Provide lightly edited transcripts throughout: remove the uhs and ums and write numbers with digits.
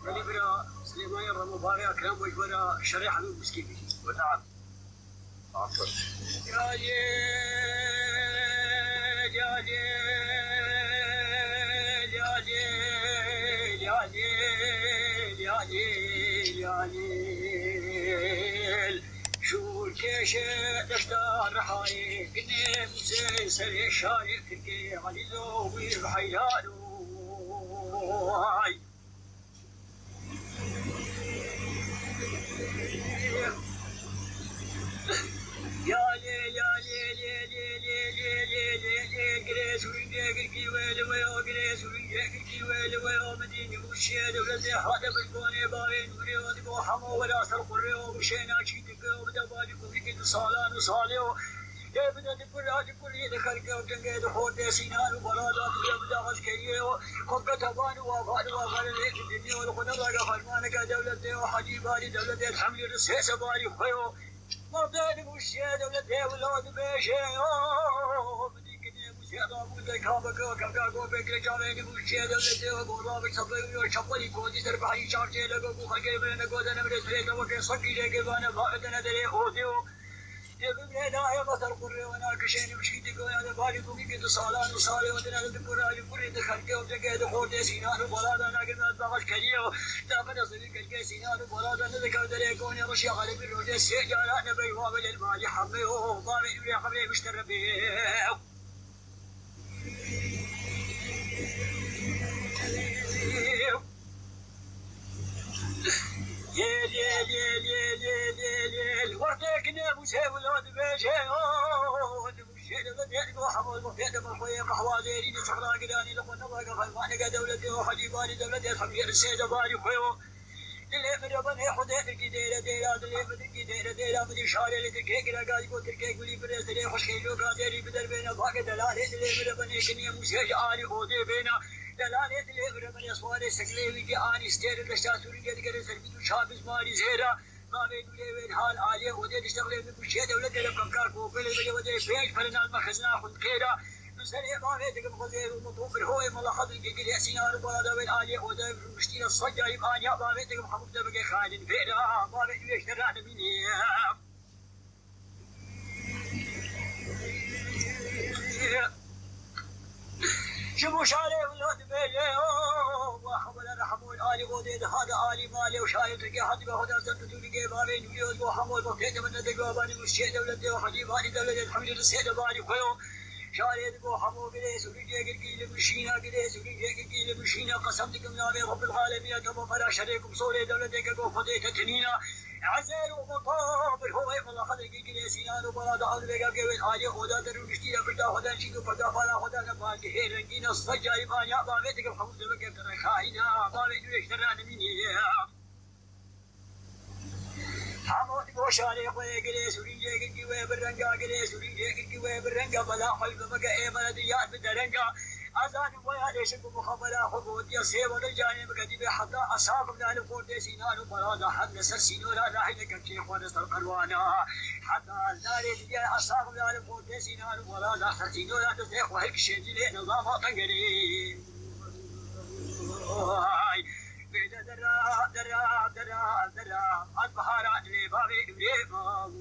اللي برا سليمان الرمضاني أكرم وجبنا شريحة من مسكين. ونعم. عفوا. يا ليل يا ليل يا ليل يا ليل يا ليل يا ليل شو الكيشة دفتر رحايق قنيم زي سري شايق تلقي علي ذوبي بحيلانو يا ليل يا ليل يا ليل يا ليل يا ليل يا قريس ورنجاك الكيوال ويا قريس ورنجاك الكيوال ويا مدينة وشيد ولدي حاطب الكوني بارين وريود بوحمو وراس القرى ومشينا شيدك وبدبالي كوفيك صالان وصاليو يا بدا دكورات كل ذكرك وتنقيد خود سينان وبرادات يبدا غشكيه خبت بان وفاد وفاد الدنيا والقدر فرمانك دولتي وحجيبالي دولتي الحمل الرسيس بالي خيو مرضين وشيد ولدي ولاد بيشي بديكني وشيدا ولدي كابك وكاكاكو بكري جارين وشيد ولدي وقرابك صبري وشبلي كودي تربحي شارتي لقو خلقي بين قودنا مرسلين وكي صكي لقي بانا فاقدنا دري خوديو يبقى داعي بطل قري وانا كشين وشيدك ويا بالي كوكي صالان وصالي ودنا الدكورة يقولي دخلك وتقيد خود سينان وبلادا ناقل البغش كريو تاخذ صديق الكيسينان وبلادا نذكر دريكوني رشيا غالب الرجال السجارة نبي وابل المال حمي وضامي يا خبري مشتر بيه يل يل يل يل يل يل يل ورتكنا مساوي الواد بيجي المشيل الذي وحمل مفيد من خويا قهوة ديري نسخرا قداني لقنا ضاقة فالمانة دولتي وحجيباني دولتي الحمير السيدة باري خويو اللي من ربنا حديث الكديرة ديرة اللي من الكديرة ديرة من الشارع اللي تركيك رقاي يقول تركيك ولي بريس اللي خشكيلو قادري بدر بينا ضاقة دلالة اللي من ربنا كنيا مسيج آلي خودي بينا دلالة اللي من يسواري سكليوي دي آني ستير الاشتاتوري دي كده سربيتو شابز ماري زيرا ما بين ولي حال عالية ودي تشتغل من كل شيء دولة لكم كاركو كل اللي ودي بيج فرنا ما خزنا خد كده نسري ما بيتك بخزير ومطوف الهوي ما لاحظ الجيل سينار ولا وين عالية ودي مشتي الصجة يبقى يا ما بيتك محمود ده بقى خالد فينا ما بيت ليش ترى مني شبو شاري ولاد بيجي وحمل رحمون آلي غودين هذا آلي مالي وشايل تلقي حد بهذا سنتو لقي بارين ويود وحمل وكيد من الدقوا باني والشيء دولتي وحجيباني دولتي الحمد لله السيد باني خيو شاري دقوا حمو قليس ورجع قلقيل مشينا قليس ورجع قلقيل مشينا قسمتكم نامي رب العالمين تم فلا شريكم صوري دولتي كقو فديك تنينا عزير ومطابر هو يقول خلق جلسيان وبراد عذر قوي عالي خدا درو مشتي بدا خدا شيء فدا فلا خدا نباك هي رنجين الصجا يبان يا بابتك محمود بك ترى خاينا بابي ليش ترى مني حمود وشاري قوي جلس وريجي قوي بالرنجا جلس وريجي قوي بالرنجا بلا قلب بقى ايه بلديات بالرنجا أذان ويا ليش بمخابرة حقود يا سيف ورجاني بقدي حتى أصحاب من الفورد سينان وبرادا حد نسر سينورا راحنا كشيخ ونسر قروانا حتى النار يا أصحاب من الفورد سينان وبرادا حد سينورا تزيح وهيك شيء لي نظام تنقري بيد درا درا درا درا البحارات لي بابي بريبا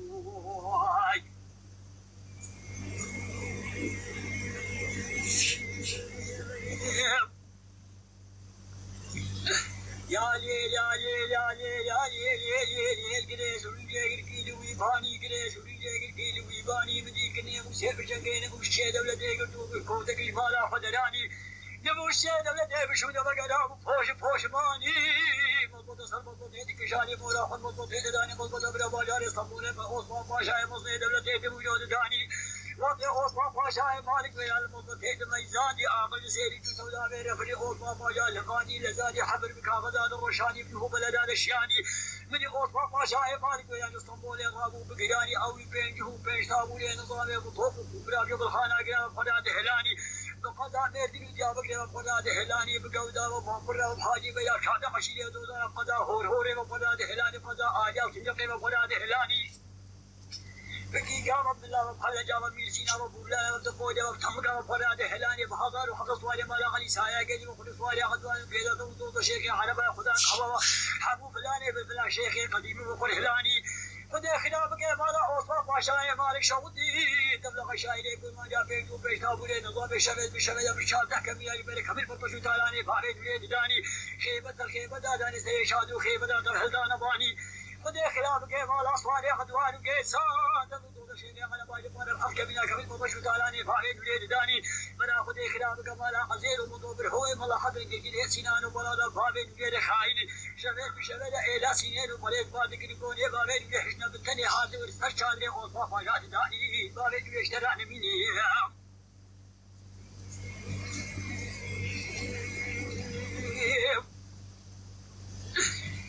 يا ليل يا ليل يا ليل يا ليل يا ليل يا الجريس ورجع الكيل ويباني جريس ورجع الكيل ويباني مديكني مسيف جنين وشيء دولتي قلتو كوتك المالا خدراني نموشي دولتي بشو دبقنا بفوش بفوش ماني مضبوط صار مضبوط هيك شاني مولا خد مضبوط هيك داني مضبوط ابدا باجار اسطنبول فاوصل باشا مصني دولتي بوجود داني وفي عثمان باشا مالك ويا المضبوطين ميزان دي عامل سيري تسودا غير فري عثمان باشا لقاني لزادي حبر بكاغداد الرشاني بنه بلدان الشياني من عثمان باشا مالك ويا اسطنبول رابو بقراني او بينجو بين تابولي نظام بطوف وبراجو بالخانه قرا فداد هلاني بقضاء مردي جابك لما فداد هلاني بقودا وبامبر وحاجي بيا شاده مشيله دودا قضاء هور هور وفداد هلاني قضاء اجا وتنقي وفداد هلاني بكي قام عبد الله وبحل جاب ميرسينا وبولا وتقود وتمقى وفراد هلاني بحضر وحضر صواري مالا غني سايا قدي وكل صواري عدوان كذا توضو شيخي عربا خدا حبوا حبو فلاني بفلا شيخي قديم وكل هلاني خدا خلافك مالا اوصاف عشاي مالك شودي تبلغ شايري كل ما جاء فيك وبيش تابولي نظام بشبه بشار تحكم يا بريك خبير بطشو تالاني فاريد وليد داني خيبة داني سيشادو خيبة دان هلدان باني خدا خلافك مالا صواري عدوان وكيسان شيني على باجي مال الحق بنا كمل مبشو تالاني فاريد وليد داني بنا خدي خلافك مالا عزير ومضوبر هو مالا حضر كيكي سنان وبلادا فاريد وليد خاين شبيل بشبيل ايلا سنين وماليك بادك نقوني باريد ويحشنا بالتاني حاضر ورساشان اوصاف حاجات داني باريد ويشتران مني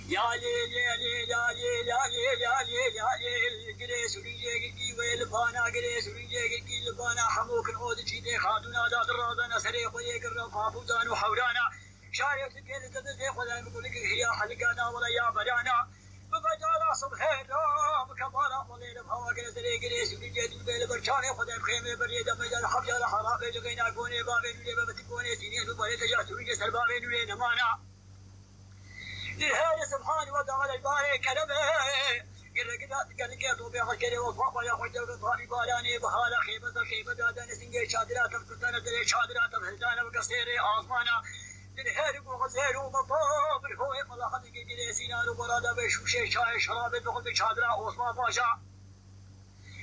يا ليل يا ليل يا ليل يا ليل يا ليل يا ليل قريس وريجي ويلبانا قريس وريجي لبانا حموك العود جيدي خادونا داد الرادنا سريق ويك الرقاب ودان وحورانا شايف تكين تدزي خذا يقول لك هي حلقانا ولا يا بدانا بفجارة صبحين بكبارة وليل بهوا قريس وريجي بيل برشاني خذا بخيمة بريدة ميدان حفجة لحرابي لغينا كوني بابين ولي بابتكوني سنين وبريد جات وريجي سربابين ولي نمانا للهادي سبحان ودعا الباري كلمه قال لك تو بيع كلي وصفا يا خويا وطاري بالاني بحاله خيبه دادان سنجي شادرات تفتنا دري شادرات هلدانا وقصيري اسمانا للهادي وغزير ومطاب هو والله خدي جدي سينار وبراده بشوشه شاي شراب دخل بشادره عثمان باشا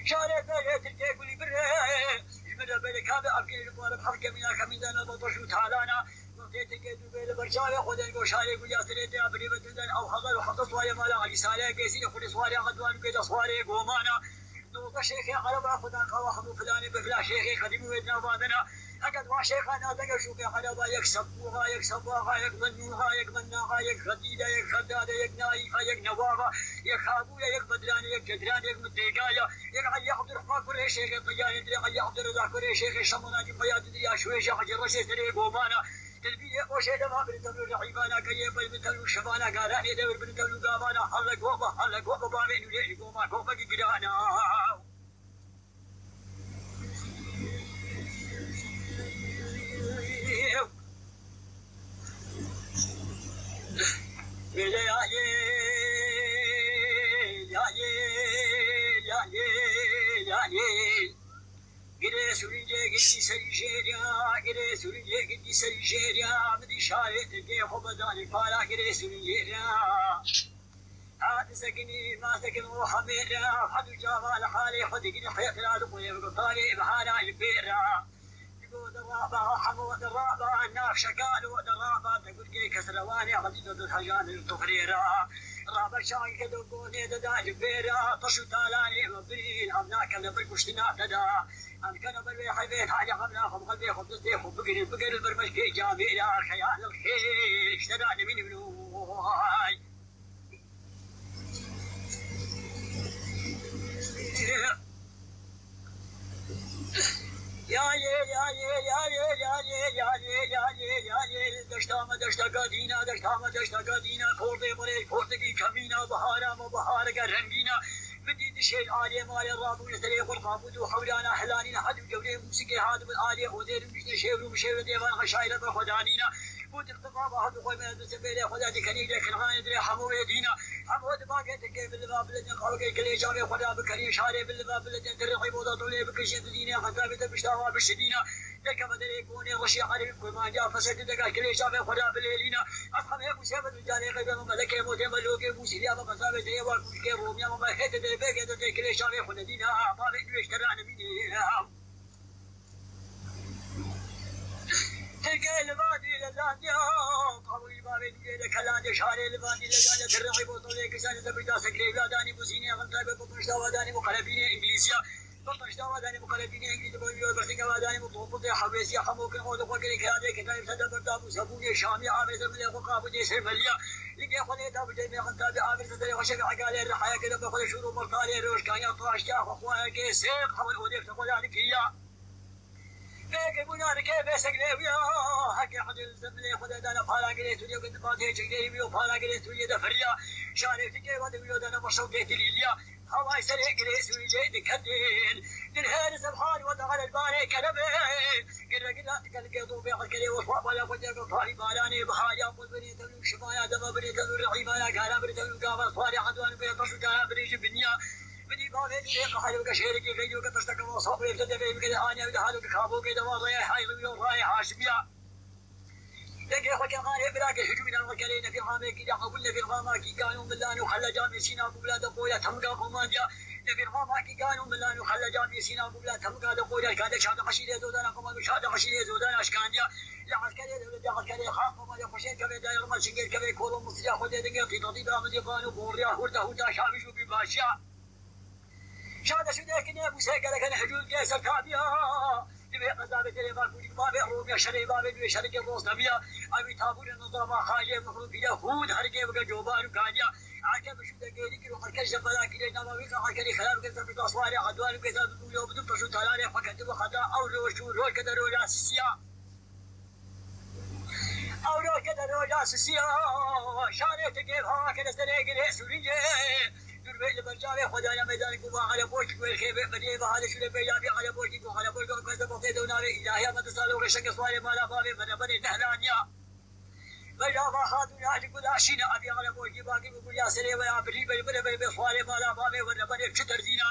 شارع تركي كل بره المدى بالكابه ابكي البار بحركه من كميدان بطش وتعالانا تيجي بيل برشاوي خدن وشاري وجاسرتي ابري بدن او حضر وحط صوايا مالا علي سالي كيسي كل صوايا غدوان كده صوايا قومانا دوق شيخي عرب خدان قواحم فلاني بفلا شيخي قديم ودنا بعدنا اقد ما شيخنا دقشوك عرب يكسبوها يكسبوها يكمنوها يكمناها يكخديده يكخداده يكنايفه يكنوابه يخابويا يكبدران يكجدران يكمديقايا يقعد عبد الرحمن كل شيخ طيان يدري عبد الرزاق كل شيخ شمنا في بياد دريا شويش حجر رشيد دري قومانا تلبيه وشيء ما بنتلو رحيبانا كيف بنتلو شبانا قالاني دور بنتلو قامانا حلق وقبا بابين وليني قوما قوما قدرانا قريس وريجي قدي سريجيريا مدي شايت كي خبداني فالا قريس وريجيريا هاد سكني ما سكن روح ميرا حد جاب حالي خد قدي حياة العدو يبقى بحالا يبيرا يقول الرابع حمود الرابع الناف شكالو الرابع تقول كي كسرواني عديد الحجان التقريرا رابع شاي كدوكوني ددا يبيرا طشو تالاني مبين عمناك اللي بالكشتنا ددا أنا كان بلوي حبيت حاجة قبلها خب قلبي خب تصديق خب بقر البرمج كي جامي إلى خيال الخير اشتراني من بلوهاي يا دشتا قدينا فورد بريك فوردكي كمينا بهارك رنگينا بدي شيء عالي مال الرابو يسري قرقابود وحولانا حلانينا حد جوري موسيقى هذا بالعالي ودير مش شيرو مشير ديوان خشايله بخدانينا بود اقتضاب هذا قوي من السبيل خدا دي كنيده كنغان يدري حمو يدينا حمو باقي تكي بالباب لدن قوي كلي جاري خدا بكري شاري بالباب لدن ترقي بودا طولي بكشي دينا خدا بتبشتوا بشدينا لك بدري يكون رشي علي ما جاء فسد دقا كلي جاري خدا بالليلينا افهم يا مسيب الجاري غير ملك موت ملوك موسيا ما قصاب ديوا كل روم يا ما هيت دي بيجي دي كلي جاري خدا دينا طالع يشتران مني تلقى البادي للانديا قوي بارد يدك هلاندي شاري البادي للانديا ترعي بوطولي كساني تبدا سكري بلاداني بوزيني غنطابي بطنشتا وداني مقلبيني انجليزيا بطنشتا وداني مقلبيني انجليزي بويو برتقا وداني مطوبطي حبيسي حموك نقود وقري كهادي كتايب سدا بردابو سبوني شامي عامر زمني وقابو جيسر مليا لقي خلي دابو جيمي غنطابي عامر زدري وشفع قالي الرحايا كده بخلي شروع مرطالي روش كان يطرش جاخ اخوايا كيسيق حول اوديك تقول عليك اياه بيك بنار كيف سقليبيا حكي حد الزملي خد انا فالا قريت ولي قد باتي جيبي وفالا قريت ولي دفريا شاري تجي ود ويود انا مشوقت ليليا هواي سريع قريس ويجي كدين للهان سبحان ودخل الباري كنبه قرا تقلقضوا بيع الكلي وصواب ولا فجر طاري بالاني بحاجة أقول بني تلو شفايا دم بني تلو رعيبانا كان بني تلو قابل صاري عدوان بيطش كان بني جبنيا بدي بابي دي قحيل وكشير كي فيديو كتشتك وصوب يبتدى في كده اني ودحالو كخابو كده واضي حي وراي حاشبيا لقي خوك غاري براك هجومنا الوكلين في الغامي كده قبلنا في الغاما كي كانوا ملان وخلى جامي سينا بولاد قويا تمقا قمانيا في الغاما كي كانوا ملان وخلى جامي سينا بولاد تمقا قويا كان شاد قشيله زودانا قمان شاد قشيله زودانا اشكانيا لعسكري دولة عسكري خاف وما يخشين كبي داير ما شنقل كبي كولو مصريا خذ دنيا في تطيب امدي قانو بوريا هردا شابشو بباشيا شاد شو ذاك ابو سيقل كان حجوز قيس الكابيا تبي قزابه تليفون كودي بابي روميا شري بابي شري الروس نبيا ابي تابور النظام خاجه مفروض بيا هود حرقه بقى جوبان وكانيا عاكب شو ذاك يديك وقال كشف بلاك لنا ما بيقع كان خلال كذا في تصواري عدوان كذا يوم بدو شو تلاري فكت وخدا او روش كذا روج اساسيه او روج كذا روج اساسيه شاريت كيف هكذا سريق سوريه دربي البرجاوي خدانا ميدانك وما على بوشك والخيبة بديبة هذا شو لبيابي على بوشك وعلى بوشك كذا بطيء وناري إلهي ما تسألوا غشك صوالي ما لا بابي من بني نهلانيا بجابا خاتون عاشق وداشينا أبي على بوشك باقي بقول يا سري ويا بريبي بني صوالي ما لا بابي من بني شتر زينا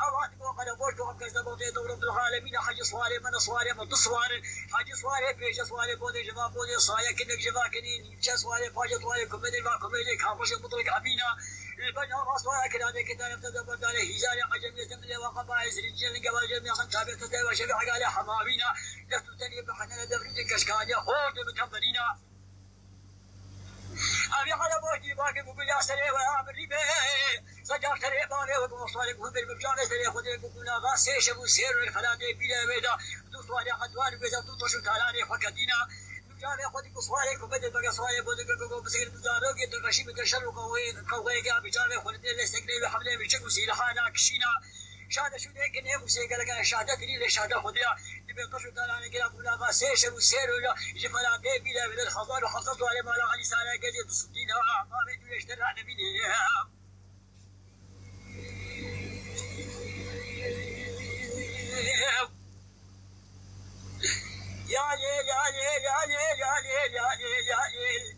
أواتك وعلى بوشك وكذا بطيء دور بالعالمين حاج صوالي من صوالي من تصوار حاج صوالي بيش صوالي بودي جبا بودي صايا كنك جبا كنين شا صوالي فاجت صوالي كمدي ما كمدي كافش مطلق أبينا البنا راسوا كذا كذا يبتدى بداله هزار عجم يستمر وقبائز رجال قبل جميع تابع تتابع وشبع على حمامينا تستني بحنا دفرت كشكانيا خورد متمرينا أبي على بوجي باقي بقول يا سري ويا بريبه سجار سري بانه وقوم صارك هم بالمجال سري خذ بقولنا غاسيش ابو سير الخلاده بلا بيدا دوسوا يا قدوان بيدا توشو تالاني فكدينا جانا خودی کسواره کو بده بگه سواره بوده کو بسیار بزارو که تو کشی بده شروع قوی که بیچاره خودی لستگلی و حمله میشه کوسی لحانا کشینا شاده شده که نه موسی گله که شاده دلیل شاده خودیا به تو شو دارانه که اپنا قاسش و سیر و جفلا به بیله به الحضار و حصل على ما لا علي سالا که تصدینا ما به اشترا نبینی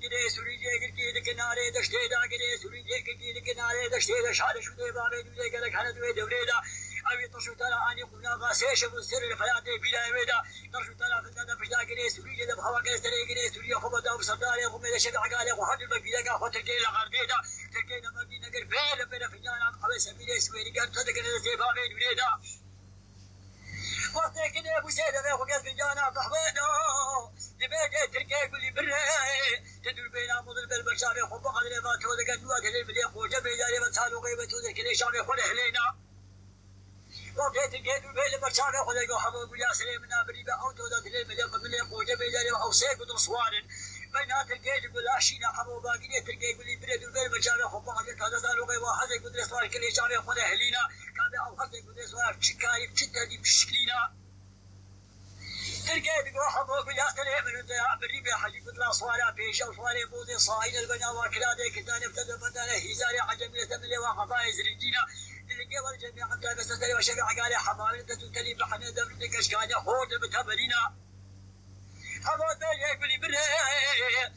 گره سوریه گرکی کناره دشته دا گره سوریه گرکی کناره دشته دا شاد شده بابه دوله گله خانه دوله دوله دا اوی تو شو تلا آنی قلنا قاسش و سر الفلاته بیلا ودا تو شو تلا فدا فدا گره سوریه دا هوا گره سره گره سوریه خوب دا صداره خوب ده شفع قاله وحد البيلا کا خاطر کے لغرده دا ترکه نمدی نگر فعل پر فجانا قبل سبيل سويري گرت دا گره زي بابه دوله دا وقت كده ابو سيد انا وقت فجانا طحبنا دبيجه تركي كل بره تدور بينا مضل بالبشار خب قدر ما تو ده دوا كده بلي خوجه بيجاري بتالو غيبته ده كده شامي خد هلينا وقت تركي دور بالبشار خد جو حبو بلا سليمنا بريبه او تو ده بلي قبل خوجه بيجاري او سيد تصوار بينا تركي تقول اشينا حبو باقي تركي كل بره دور بالبشار خب قدر هذا سالو غيبه حد قدر صار كده شامي خد هلينا كان او حد قدر صار شكايه جدا دي بشكلنا تركي بيقول حبو بلا سليم بريبه حجي بلا صوارا بيش او صواري بوزي صايل البنا وكلاده كتان ابتدى بداله هزاري عجم يستمل وقبائز رجينا تلقي والجميع حتى بستسري وشبع قال حمامل تتلي بحنا دبرتك اشكانيا خورد بتبرينا حمود بيقول لي بره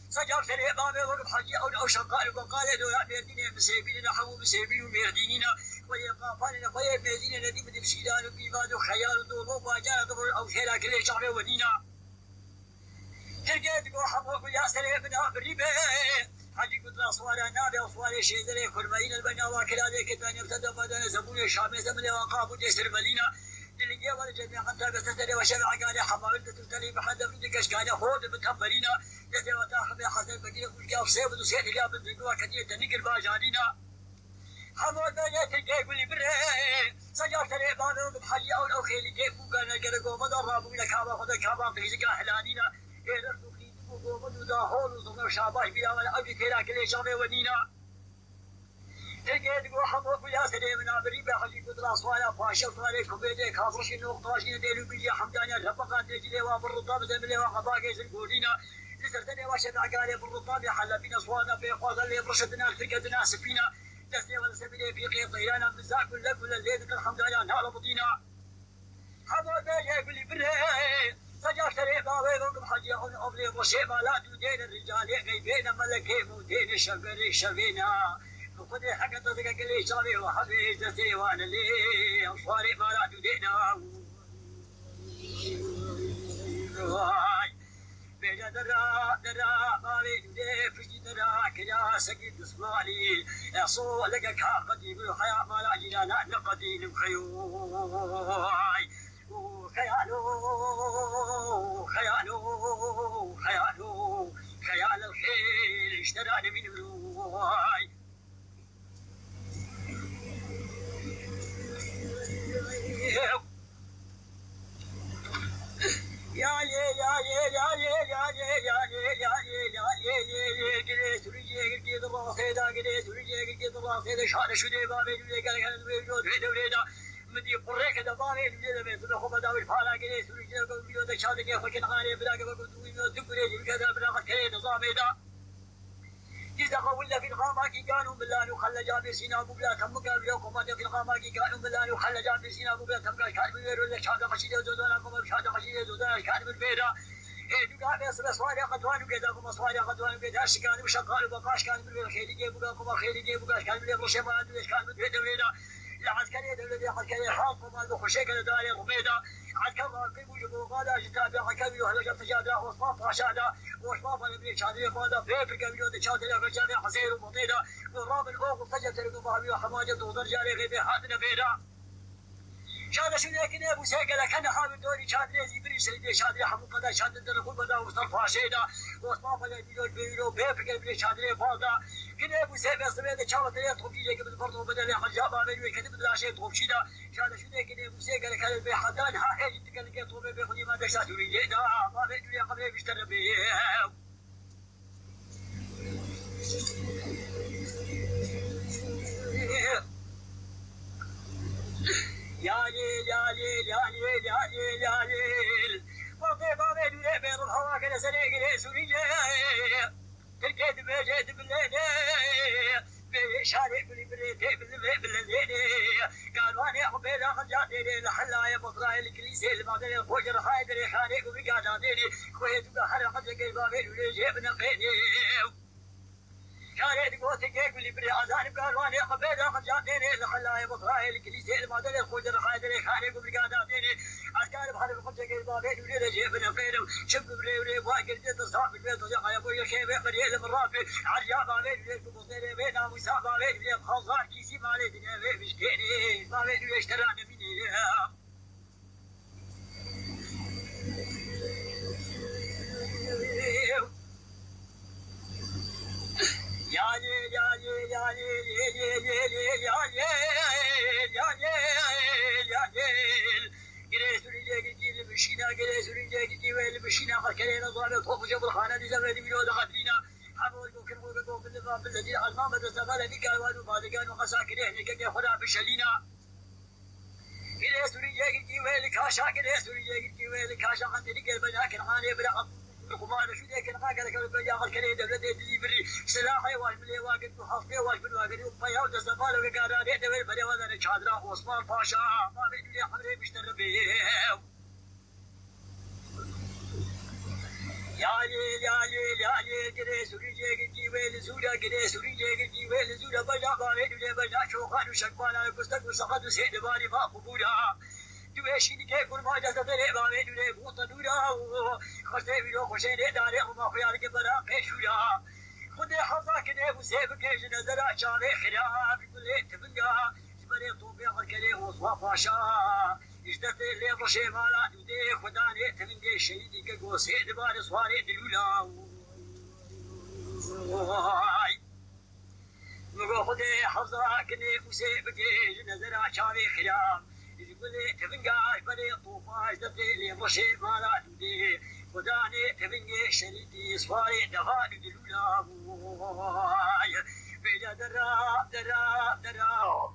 سجار سري بابي وقف حجي او شقال وقال دو ميردين مسيبين حمو مسيبين وميرديننا ويقافان نقوي ميردين الذي بدي بشيلان وبيباد وخيال ودولو باجان دبر او خيلا كل شعب ودينا تلقي بيقول حمو يا سري بنا بريبه حاجي قلت له صواري نابي وصواري شيدري كرمين البنا وكلاده كتان يبتدى بدن زبون الشامي زمن وقابو جسر ملينا تلقي والجميع حتى بستسري وشبع قال حمامل تتلي بحد بدك اشكانيا خود بتبرينا يدي وتاخذ حسن بديك وقاف سيب وسيد اللي قابل دقوا كثير تنقل باجانينا حمود بيت الكيف اللي بره سجار تري بانو بحجي او خيلي كيف وكان كده قوم ضربوا لك هذا خذ كابا في زقا حلانينا يرسو في قوم دا هول وصغر شابه بلا ولا ابي كلا كل شامي ودينا تلقيت قو حمود يا سليمنا بريبه حجي قدر صوايا فاشل صوالي كوبيدي كافرش نقطاشين ديلو بيجي حمدانيا ربقان تجلي وبالرطاب زملي وقباقي زنقولينا لسرتني وشبع قالي بالرطاب حل بينا صوانا في قوز اللي برشدنا فرقتنا سفينا دستي ولا سبيلي في قيط طيرانا مزاق ولا كل الليل الحمد لله نال بطينا حضر بيجي كل بره سجى شريف باوي حاجي أبلي وشيء ما لا تدين الرجال غيبين ملكي مودين شبري شبينا وخذ حق تصدق لي شابي وحبي دستي وانا لي أصفاري ما لا تدينا بيجا درا باوي دي فجي درا كيا سقيت اسمالي يصو لك كاقدي بالحياة ما لا جينا نقدي لمخيوي خيال الخيل اشتراني من الرواي مدي قريك دباري اللي بيتنا خو بداوي فالا كده سوري كده بيو ده شاد كده فكن غاري بلا كده بيو دبري كده بلا كده نظام ده إذا قولنا في الغاماكي كانوا ملانو خلى جابر سينا بوبلا تم قابل وقما في الغاماكي كانوا ملانو خلى جابر سينا بوبلا تم قال كان بيرو له شاد خشيده زودنا قما شاد خشيده زودنا كان بالبيدا دقا بس صواري قدوان كذا قما صواري قدوان كذا كان مشغال وبقاش كان بالخيل جيبوا قما خيل جيبوا كان بالرشه ما ادري كان بالبيدا العسكرية الذي عسكرية حاطة ما بخشيك لداري رميدة عسكر في وجوه قادة جتابع كبير وهلجة تجادة وصفاف رشادة وصفاف الابن شادية قادة في كبير تشادة فجادة حسير ومطيدة والراب الأوغ سجد لنبابي وحماجة وضرجاري غيبي حاتنا فيدا شاد شو لكن ابو سيقل كان حامل دوري شاد ليزي بري سيدي شاد يحمو قدا شاد الدرخول بدا وصرفها شيدا وصفاف الابن بيرو بيبرك الابن شاد لي فاضة كنا ابو سيف يصبح شغله تريد تخفي قبل الفرض وبدل حجاب على كتب لا شيء تخفي ده شاد شو لكن ابو سيقل كان البي حدان ها هي تكلم كتب بياخذ ما دشات تريد ده ما بيدري قبل بيشتري به يا ليل يا ليل يا ليل يا ليل يا ليل وطيبة بين بين الهواء كذا سريع سورية تركيد بجد بالليل بشارع بالبريد بالليل قالوا أنا أقبل أخذ جاتني لحلايا مطرح الكنيسة اللي بعدين الفجر خايدري خانق وبقعداتني خويت وحرقت القلب بين وليجي بنقيني كانت قوتي كيف اللي بري عزاني قالوا أنا أقبل أخذ جاتني لحلايا مطرح الكنيسة اللي بعدين الفجر خايدري خانق وبقعداتني أسكان بحرق خمسة قلب بين وليجي بنقيني شب بري واقل جد صاحب البيت وزقا يا ابويا شيبه مريل المرافي عرجابه بين وليد بوصيري بين مسابه بين وليد خزار كيسي مالي دنيا بين مشكيني ما بين وليد اشترانا مني يا ليل يا ليل يا ليل يا ليل يا ليل يا ليل يا ليل جريس ورجاك جيل المشينا جريس ورجاك جيل المشينا خلينا ضابط خوف جبر الخانة دي زمرة دي مليون غفلينا حمول ممكن وقفوا بالنظام بالذي المام تستغل بك وانو كانوا خساكن احنا كي خدا بشلينا جريس ورجاك جيل كاشا جريس ورجاك جيل كاشا عندي قلب لكن عاني بلا القمار شو ذيك الحاجة لك البياع الكريدة الذي تجيبني سلاحي والملي واقف وحصبي والملي واقف وبياع وتسمع له وقارا ريت والبلي وذا الشادرة وعثمان باشا ما بيدو لي حمري بيشتري بيه يا ليل يا ليل يا ليل جريس ورجاك جيويل زودا جريس ورجاك جيويل زودا بجا باريد ولا بجا شوخان وشكوانا وكستك وسقط وسيد باري ما قبولا دوشيني كيف كل ما جت تري باريد ولا بوط دورا خشتي بيلو خشيني داري وما خيار كبرا قشولا خذ حظك كده وسيب كيش نزل شارع خلاف كل تبنجا سبري طوبي خلكلي وصفا باشا اشتت اللي رشي مالا دودي خداني تبنجي شهيدي كقو سيد باري صواري دلولا نقول خذ حظك كده وسيب كيش نزل شارع خلاف يقول تبنجا بري طوفا اشتت اللي رشي مالا دودي خداني تبنجي شهيدي صواري دفاني دلولا بيجا درا درا درا